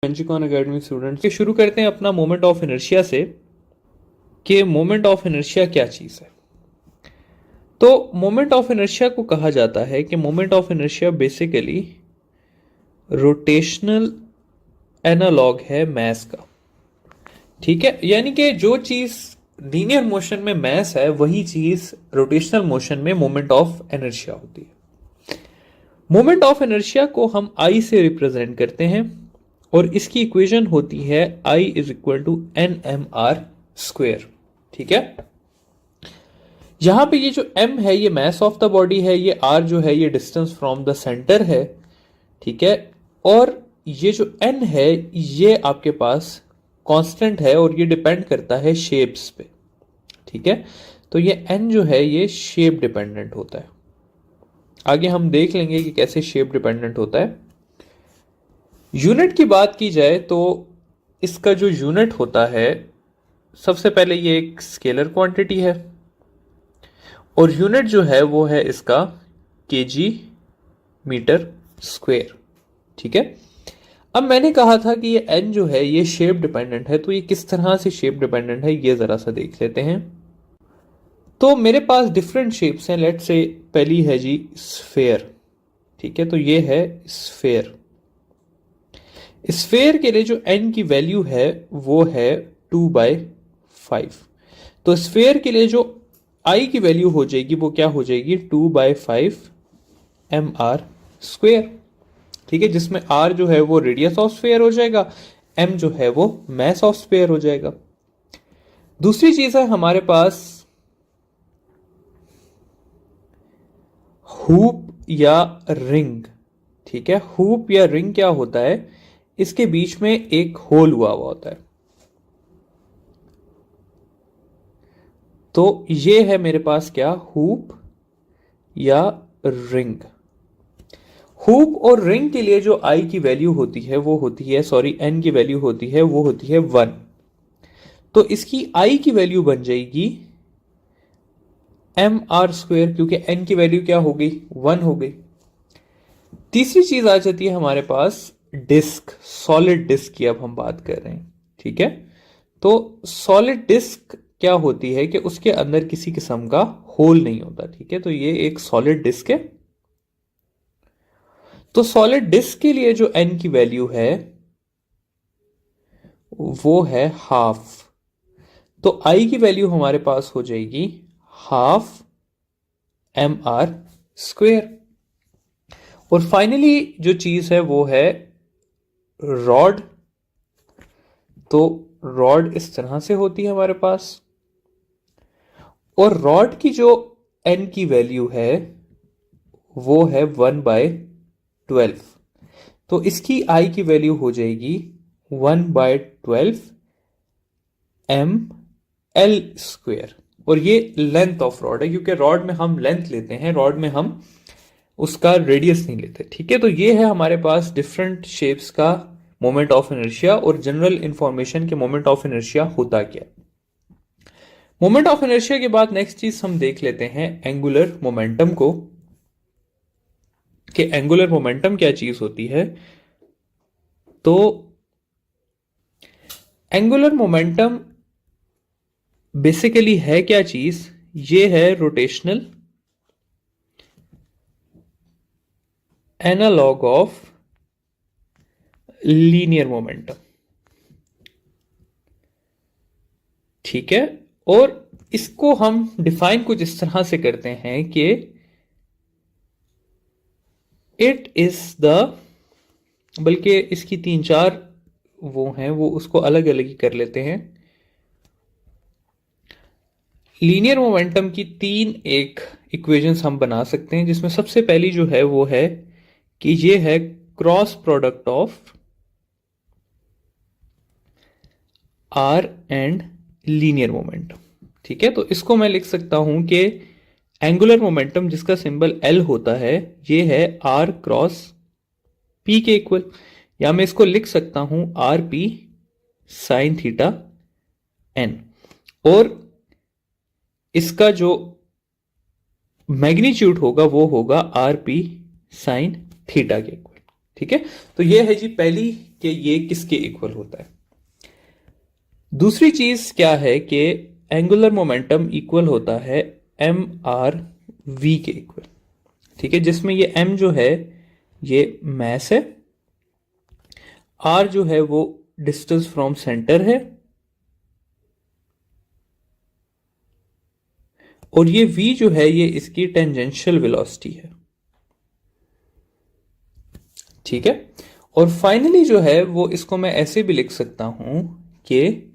बेंचिकॉन academy students के शुरू करते हैं अपना मोमेंट ऑफ इनर्शिया से कि मोमेंट ऑफ इनर्शिया क्या चीज़ है। तो मोमेंट ऑफ इनर्शिया को कहा जाता है कि moment of inertia basically rotational analog है मास का। ठीक है, यानी कि जो चीज़ लीनियर मोशन में मास है वही चीज़ रोटेशनल मोशन में मोमेंट ऑफ इनर्शिया होती है। मोमेंट ऑफ इनर्शिया को हम आई से रिप्रेजेंट करते हैं और इसकी इक्वेशन होती है I is equal to n m r square. ठीक है, यहां पे ये जो m है ये मास ऑफ द बॉडी है, ये r जो है ये डिस्टेंस फ्रॉम द सेंटर है। ठीक है, और ये जो n है ये आपके पास कांस्टेंट है और ये डिपेंड करता है शेप्स पे। ठीक है, तो ये n जो है ये शेप डिपेंडेंट होता है। आगे हम देख लेंगे कि कैसे शेप डिपेंडेंट होता है। यूनिट की बात की जाए तो इसका जो यूनिट होता है सबसे पहले ये एक स्केलर क्वांटिटी है और यूनिट जो है वो है इसका केजी मीटर स्क्वायर। ठीक है, अब मैंने कहा था कि ये n जो है ये शेप डिपेंडेंट है, तो ये किस तरह से शेप डिपेंडेंट है ये जरा सा देख लेते हैं। तो मेरे पास डिफरेंट शेप्स हैं। लेट्स से पहली है जी स्फेयर। ठीक है, तो ये है स्फेयर। स्फेयर के लिए जो n की वैल्यू है वो है 2/5। तो स्फेयर के लिए जो I की वैल्यू हो जाएगी वो क्या हो जाएगी 2/5 mr स्क्वेयर। ठीक है, जिसमें r जो है वो रेडियस ऑफ स्फेयर हो जाएगा, m जो है वो मास ऑफ स्फेयर हो जाएगा। दूसरी चीज है हमारे पास हुप या रिंग। ठीक है, हुप या रिंग क्या होता है, इसके बीच में एक होल हुआ होता है। तो ये है मेरे पास क्या, हुप या रिंग। हुप और रिंग के लिए जो आई की वैल्यू होती है वो होती है, सॉरी एन की वैल्यू होती है वो होती है 1। तो इसकी आई की वैल्यू बन जाएगी एम आर स्क्वेयर, क्योंकि एन की वैल्यू क्या हो गई 1 हो गई। तीसरी चीज आ जाती है हमारे पास डिस्क, सॉलिड डिस्क की अब हम बात कर रहे हैं। ठीक है, तो सॉलिड डिस्क क्या होती है कि उसके अंदर किसी किस्म का होल नहीं होता। ठीक है, तो ये एक सॉलिड डिस्क है। तो सॉलिड डिस्क के लिए जो एन की वैल्यू है वो है हाफ। तो आई की वैल्यू हमारे पास हो जाएगी हाफ एम आर स्क्वेयर। और फाइनली जो चीज है वो है रॉड। तो रॉड इस तरह से होती है हमारे पास, और रॉड की जो एन की वैल्यू है वो है 1/12। तो इसकी आई की वैल्यू हो जाएगी 1/12 एम एल स्क्वेयर। और ये लेंथ ऑफ रॉड है, क्योंकि रॉड में हम लेंथ लेते हैं, रॉड में हम उसका रेडियस नहीं लेते। ठीक है, तो ये है हमारे पास डिफरेंट शेप्स का मोमेंट ऑफ इनर्शिया और जनरल इंफॉर्मेशन के मोमेंट ऑफ इनर्शिया होता क्या। मोमेंट ऑफ इनर्शिया के बाद नेक्स्ट चीज हम देख लेते हैं एंगुलर मोमेंटम को, कि एंगुलर मोमेंटम क्या चीज होती है। तो एंगुलर मोमेंटम बेसिकली है क्या चीज, ये है rotational analog of linear momentum. ठीक है, और इसको हम डिफाइन कुछ इस तरह से करते हैं कि इट इज द, बल्कि इसकी 3-4 वो हैं, वो उसको अलग अलग ही कर लेते हैं। लीनियर मोमेंटम की 3 एक इक्वेशंस हम बना सकते हैं, जिसमें सबसे पहली जो है वो है कि ये है cross product of r and linear momentum. ठीक है, तो इसको मैं लिख सकता हूं कि एंगुलर मोमेंटम जिसका सिंबल एल होता है ये है आर क्रॉस पी के इक्वल, या मैं इसको लिख सकता हूं r p sine theta n. और इसका जो मैग्नीट्यूड होगा वो होगा आर पी साइन थीटा के इक्वल। ठीक है, तो ये है जी पहली कि ये किसके इक्वल होता है। दूसरी चीज क्या है कि एंगुलर मोमेंटम इक्वल होता है एम आर वी के इक्वल। ठीक है, जिसमें ये एम जो है ये मैस है, आर जो है वो डिस्टेंस फ्रॉम सेंटर है, और ये v जो है ये इसकी टेंजेंशियल वेलोसिटी है। ठीक है, और फाइनली जो है वो इसको मैं ऐसे भी लिख सकता हूं कि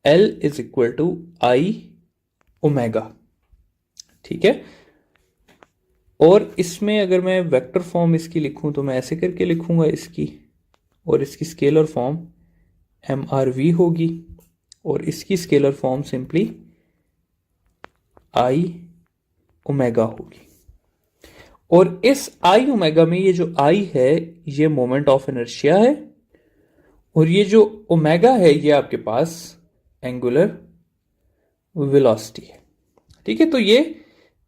L is equal to I omega. ठीक है, और इसमें अगर मैं वेक्टर फॉर्म इसकी लिखूं तो मैं ऐसे करके लिखूंगा इसकी, और इसकी scalar form m r v होगी, और इसकी scalar form simply I omega होगी। और इस आई ओमेगा में ये जो आई है ये मोमेंट ऑफ इनर्शिया है, और ये जो ओमेगा है ये आपके पास एंगुलर वेलोसिटी है। ठीक है, तो ये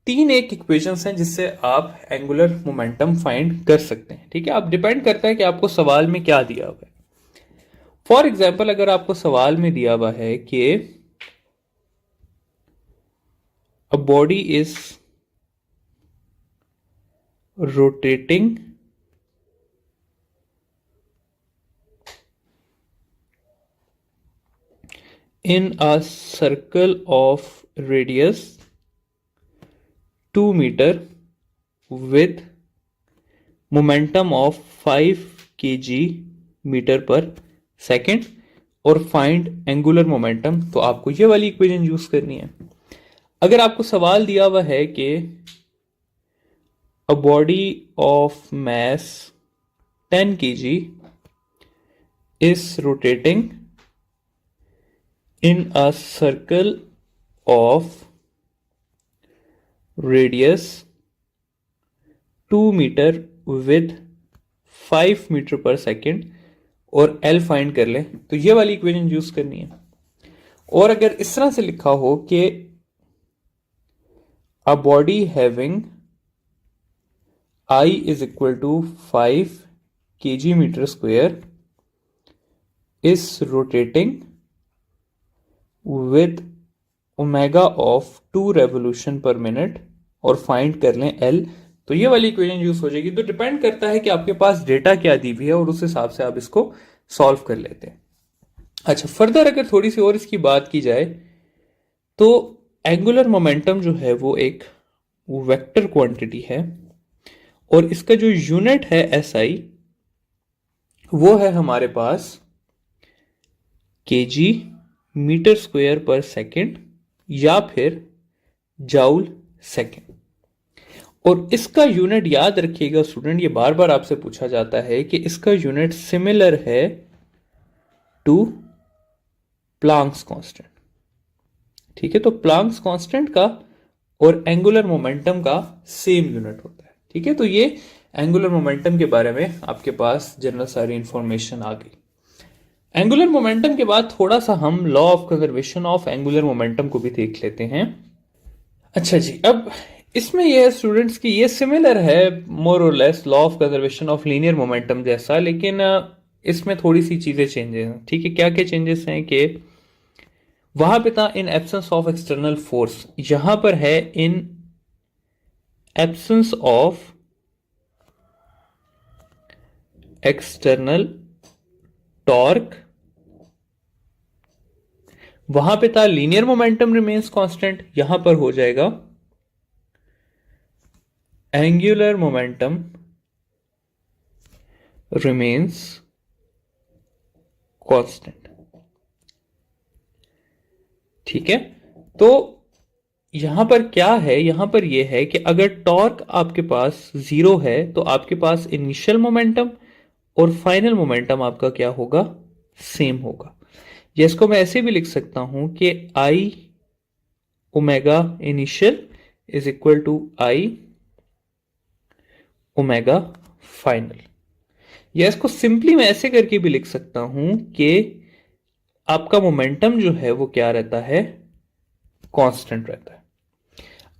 तीन एक इक्वेशंस हैं जिससे आप एंगुलर मोमेंटम फाइंड कर सकते हैं। ठीक है, आप डिपेंड करता है कि आपको सवाल में क्या दिया हुआ है। फॉर एग्जाम्पल अगर आपको सवाल में दिया हुआ है कि a body is rotating in a circle of radius 2 meter with momentum of 5 kg meter per second और find angular momentum, तो आपको ये वाली इक्वेशन यूज करनी है। अगर आपको सवाल दिया हुआ है कि a body of mass 10 kg is rotating in a circle of radius 2 meter with 5 meter per second और L फाइंड कर ले, तो ये वाली इक्वेशन यूज करनी है। और अगर इस तरह से लिखा हो कि a body having I is equal to 5 kg meter square is rotating with omega of 2 revolution per minute और फाइंड कर लें L, तो ये वाली इक्वेशन यूज हो जाएगी। तो डिपेंड करता है कि आपके पास डेटा क्या दी हुई है और उस हिसाब से आप इसको सॉल्व कर लेते हैं। अच्छा, फर्दर अगर थोड़ी सी और इसकी बात की जाए तो एंगुलर मोमेंटम जो है वो एक वेक्टर क्वांटिटी है, और इसका जो यूनिट है SI वो है हमारे पास kg मीटर स्क्वायर पर सेकंड या फिर जाउल सेकंड। और इसका यूनिट याद रखिएगा स्टूडेंट, ये बार बार आपसे पूछा जाता है कि इसका यूनिट सिमिलर है टू प्लांक्स कांस्टेंट। ठीक है, तो प्लांक्स कांस्टेंट का और एंगुलर मोमेंटम का सेम यूनिट होता है। ठीक है, तो ये एंगुलर मोमेंटम के बारे में आपके पास जनरल सारी इंफॉर्मेशन आ गई। एंगुलर मोमेंटम के बाद थोड़ा सा हम law of conservation of angular momentum को भी देख लेते हैं। अच्छा जी, अब इसमें यह है स्टूडेंट्स कि ये सिमिलर है मोर और less law of conservation of linear momentum जैसा, लेकिन इसमें थोड़ी सी चीजें चेंजेस हैं। ठीक है, क्या क्या चेंजेस हैं कि वहां पे था in absence of external force, यहां पर है in absence of external torque. वहां पे था लीनियर मोमेंटम रिमेन्स कांस्टेंट, यहां पर हो जाएगा एंगुलर मोमेंटम रिमेन्स कांस्टेंट। ठीक है, तो यहां पर क्या है, यहां पर यह है कि अगर टॉर्क आपके पास 0 है तो आपके पास इनिशियल मोमेंटम और फाइनल मोमेंटम आपका क्या होगा, सेम होगा। या इसको मैं ऐसे भी लिख सकता हूं कि I omega initial is equal to I omega final. या इसको सिंपली मैं ऐसे करके भी लिख सकता हूं कि आपका मोमेंटम जो है वो क्या रहता है, कांस्टेंट रहता है।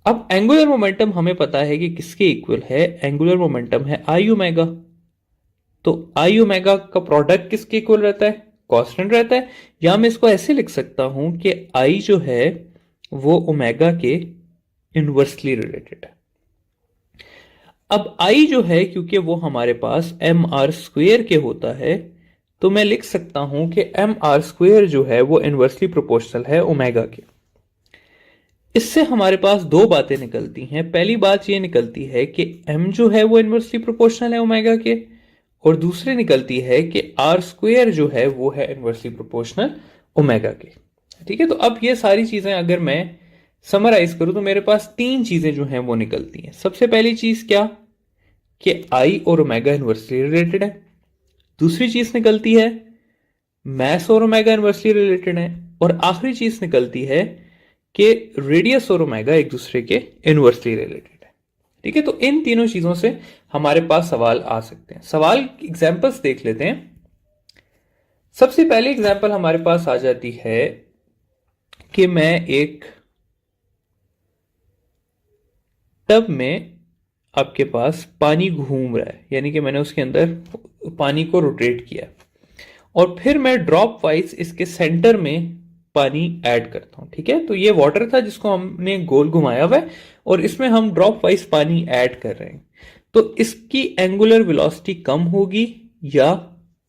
अब एंगुलर मोमेंटम हमें पता है कि किसके इक्वल है, एंगुलर मोमेंटम है आई ओमेगा। तो आई ओमेगा का प्रोडक्ट किसके इक्वल रहता है? कांस्टेंट रहता है। या मैं इसको ऐसे लिख सकता हूं कि आई जो है वो ओमेगा के इनवर्सली रिलेटेड है। अब आई जो है क्योंकि वो हमारे पास एम आर स्क्वेयर के होता है, तो मैं लिख सकता हूं कि एम आर स्क्वेयर जो है वो इनवर्सली प्रोपोर्शनल है ओमेगा के। इससे हमारे पास दो बातें निकलती हैं। पहली बात ये निकलती है कि m जो है वो इनवर्सली प्रोपोर्शनल है ओमेगा के, और दूसरी निकलती है कि आर स्क्वेयर जो है वो है इनवर्सली प्रोपोर्शनल ओमेगा के। ठीक है, तो अब ये सारी चीजें अगर मैं समराइज करूं तो मेरे पास तीन चीजें जो हैं वो निकलती हैं। सबसे पहली चीज क्या कि आई और ओमेगा इनवर्सली रिलेटेड है। दूसरी चीज निकलती है मैस और ओमेगा इनवर्सली रिलेटेड है। और आखिरी चीज निकलती है कि रेडियस और ओमेगा एक दूसरे के इनवर्सली रिलेटेड है। ठीक है, तो इन तीनों चीजों से हमारे पास सवाल आ सकते हैं। सवाल एग्जांपल्स देख लेते हैं। सबसे पहली एग्जांपल हमारे पास आ जाती है कि मैं एक टब में आपके पास पानी घूम रहा है, यानी कि मैंने उसके अंदर पानी को रोटेट किया और फिर मैं ड्रॉप वाइज इसके सेंटर में पानी ऐड करता हूं। ठीक है, तो ये वाटर था जिसको हमने गोल घुमाया हुआ है और इसमें हम ड्रॉप वाइज पानी ऐड कर रहे हैं। तो इसकी एंगुलर वेलोसिटी कम होगी या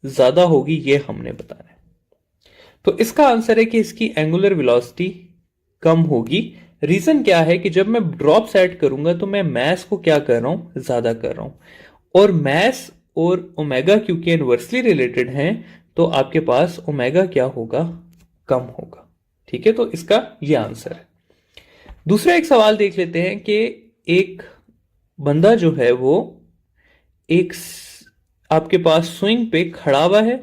ज्यादा होगी, ये हमने बताना है। तो इसका आंसर है कि इसकी एंगुलर वेलोसिटी कम होगी। रीजन क्या है कि जब मैं ड्रॉप्स ऐड करूंगा तो मैं मैस को क्या कर रहा हूं, ज्यादा कर रहा हूं। और मैस और ओमेगा क्योंकि इनवर्सली रिलेटेड हैं तो आपके पास ओमेगा क्या होगा, कम होगा। ठीक है, तो इसका यह आंसर है। दूसरा एक सवाल देख लेते हैं कि एक बंदा जो है वो एक आपके पास स्विंग पे खड़ा हुआ है,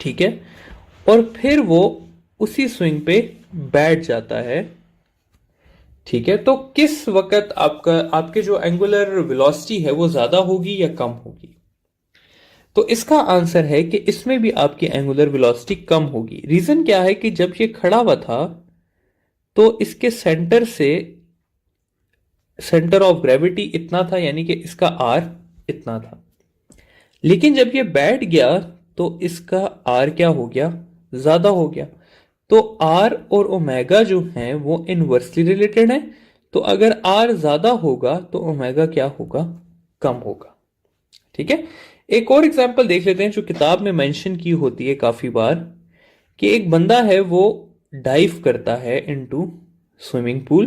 ठीक है, और फिर वो उसी स्विंग पे बैठ जाता है। ठीक है, तो किस वक्त आपके जो एंगुलर वेलोसिटी है वो ज्यादा होगी या कम होगी? तो इसका आंसर है कि इसमें भी आपकी एंगुलर वेलोसिटी कम होगी। रीजन क्या है कि जब ये खड़ा हुआ था तो इसके सेंटर से सेंटर ऑफ ग्रेविटी इतना था, यानी कि इसका आर इतना था। लेकिन जब ये बैठ गया तो इसका आर क्या हो गया, ज्यादा हो गया। तो आर और ओमेगा जो हैं वो इनवर्सली रिलेटेड हैं। तो अगर आर ज्यादा होगा तो ओमेगा क्या होगा, कम होगा। ठीक है, एक और एग्जांपल देख लेते हैं जो किताब में मेंशन की होती है काफी बार, कि एक बंदा है वो डाइव करता है इनटू स्विमिंग पूल।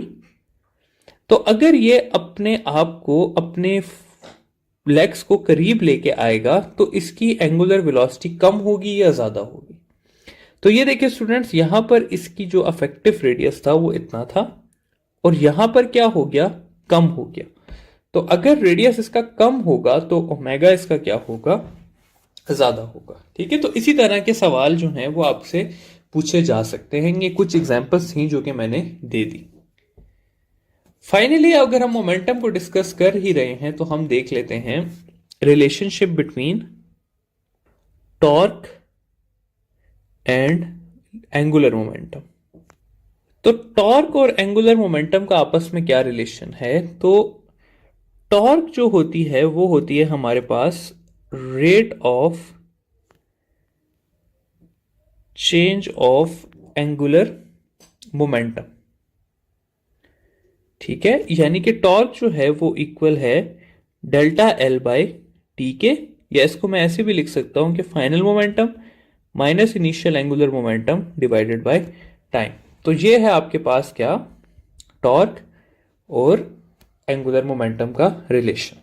तो अगर ये अपने आप को अपने लेग्स को करीब लेके आएगा तो इसकी एंगुलर वेलोसिटी कम होगी या ज्यादा होगी? तो ये देखिए स्टूडेंट्स, यहां पर इसकी जो अफेक्टिव रेडियस था वो इतना था और यहां पर क्या हो गया, कम हो गया। तो अगर रेडियस इसका कम होगा तो ओमेगा इसका क्या होगा, ज्यादा होगा। ठीक है, तो इसी तरह के सवाल जो हैं वो आपसे पूछे जा सकते हैं। ये कुछ एग्जांपल्स थी जो कि मैंने दे दी। फाइनली अगर हम मोमेंटम को डिस्कस कर ही रहे हैं तो हम देख लेते हैं relationship between torque and angular momentum. तो टॉर्क और एंगुलर मोमेंटम का आपस में क्या रिलेशन है? तो टॉर्क जो होती है वो होती है हमारे पास rate of change of angular momentum. ठीक है, यानी कि टॉर्क जो है वो इक्वल है डेल्टा एल बाय टी के, या इसको मैं ऐसे भी लिख सकता हूं कि final momentum minus initial angular momentum divided by time. तो ये है आपके पास क्या, टॉर्क और एंगुलर मोमेंटम का रिलेशन।